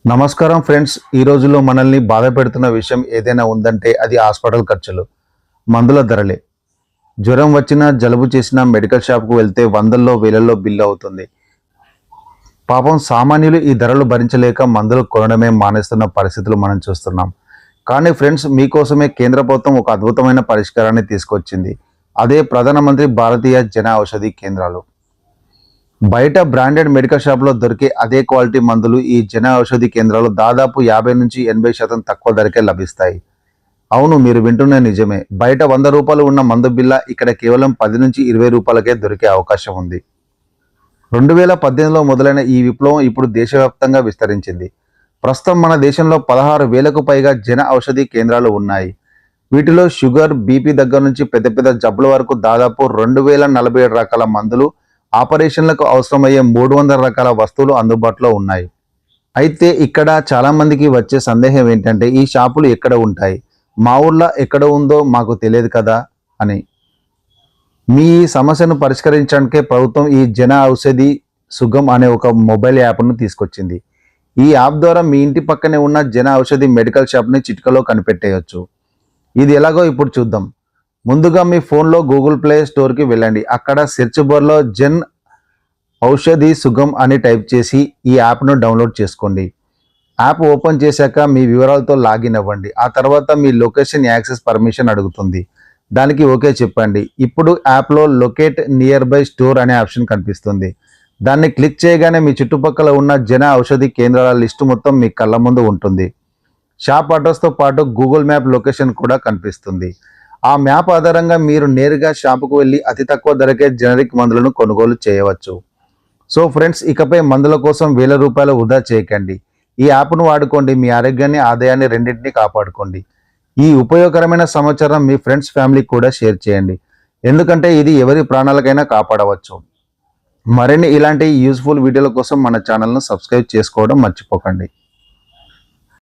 నమస్కారం ఫ్రెండ్స్, ఈ రోజుల్లో మనల్ని బాధ పెడుతున్న విషయం ఏదైనా ఉందంటే అది హాస్పిటల్ ఖర్చులు, మందుల ధరలే. జ్వరం వచ్చినా, జలుబు చేసినా మెడికల్ షాప్కు వెళ్తే వందల్లో వేలల్లో బిల్లు అవుతుంది. పాపం సామాన్యులు ఈ ధరలు భరించలేక మందులు కొనడమే మానేస్తున్న పరిస్థితులు మనం చూస్తున్నాం. కానీ ఫ్రెండ్స్, మీకోసమే కేంద్ర ప్రభుత్వం ఒక అద్భుతమైన పరిష్కారాన్ని తీసుకొచ్చింది. అదే ప్రధానమంత్రి భారతీయ జన ఔషధి కేంద్రాలు. బయట బ్రాండెడ్ మెడికల్ షాప్లో దొరికే అదే క్వాలిటీ మందులు ఈ జన ఔషధి కేంద్రాలు దాదాపు 50 నుంచి 80% తక్కువ ధరకే లభిస్తాయి. అవును, మీరు వింటున్న నిజమే. బయట 100 రూపాయలు ఉన్న మందు బిల్ల ఇక్కడ కేవలం 10 నుంచి 20 రూపాయలకే దొరికే అవకాశం ఉంది. 2018లో మొదలైన ఈ విప్లవం ఇప్పుడు దేశవ్యాప్తంగా విస్తరించింది. ప్రస్తుతం మన దేశంలో 16,000కు పైగా జన ఔషధి కేంద్రాలు ఉన్నాయి. వీటిలో షుగర్, బీపీ దగ్గర నుంచి పెద్ద పెద్ద జబ్బుల వరకు దాదాపు 2047 రకాల మందులు, ఆపరేషన్లకు అవసరమయ్యే 300 రకాల వస్తువులు అందుబాటులో ఉన్నాయి. అయితే ఇక్కడ చాలామందికి వచ్చే సందేహం ఏంటంటే, ఈ షాపులు ఎక్కడ ఉంటాయి, మా ఊర్లో ఎక్కడ ఉందో మాకు తెలియదు కదా అని. మీ సమస్యను పరిష్కరించడానికే ప్రభుత్వం ఈ జన ఔషధి సుగమ్ అనే ఒక మొబైల్ యాప్ను తీసుకొచ్చింది. ఈ యాప్ ద్వారా మీ ఇంటి పక్కనే ఉన్న జన ఔషధి మెడికల్ షాప్ని చిటికలో కనిపెట్టేయచ్చు. ఇది ఎలాగో ఇప్పుడు చూద్దాం. ముందుగా మీ ఫోన్లో గూగుల్ ప్లే స్టోర్కి వెళ్ళండి. అక్కడ సెర్చ్ బార్లో జన్ ఔషధి సుగమ్ అని టైప్ చేసి ఈ యాప్ను డౌన్లోడ్ చేసుకోండి. యాప్ ఓపెన్ చేశాక మీ వివరాలతో లాగిన్ అవ్వండి. ఆ తర్వాత మీ లొకేషన్ యాక్సెస్ పర్మిషన్ అడుగుతుంది. దానికి ఓకే చెప్పండి. ఇప్పుడు యాప్లో లొకేట్ నియర్ బై స్టోర్ అనే ఆప్షన్ కనిపిస్తుంది. దాన్ని క్లిక్ చేయగానే మీ చుట్టుపక్కల ఉన్న జన ఔషధి కేంద్రాల లిస్టు మొత్తం మీ కళ్ళ ముందు ఉంటుంది. షాప్ అడ్రస్తో పాటు గూగుల్ మ్యాప్ లొకేషన్ కూడా కనిపిస్తుంది. ఆ మ్యాప్ ఆధారంగా మీరు నేరుగా షాపుకు వెళ్ళి అతి తక్కువ ధరకే జనరిక్ మందులను కొనుగోలు చేయవచ్చు. సో ఫ్రెండ్స్, ఇకపై మందుల కోసం వేల రూపాయలు వృధా చేయకండి. ఈ యాప్ను వాడుకోండి. మీ ఆరోగ్యాన్ని, ఆదాయాన్ని రెండింటినీ కాపాడుకోండి. ఈ ఉపయోగకరమైన సమాచారం మీ ఫ్రెండ్స్, ఫ్యామిలీకి కూడా షేర్ చేయండి. ఎందుకంటే ఇది ఎవరి ప్రాణాలకైనా కాపాడవచ్చు. మరిన్ని ఇలాంటి యూస్ఫుల్ వీడియోల కోసం మన ఛానల్ను సబ్స్క్రైబ్ చేసుకోవడం మర్చిపోకండి.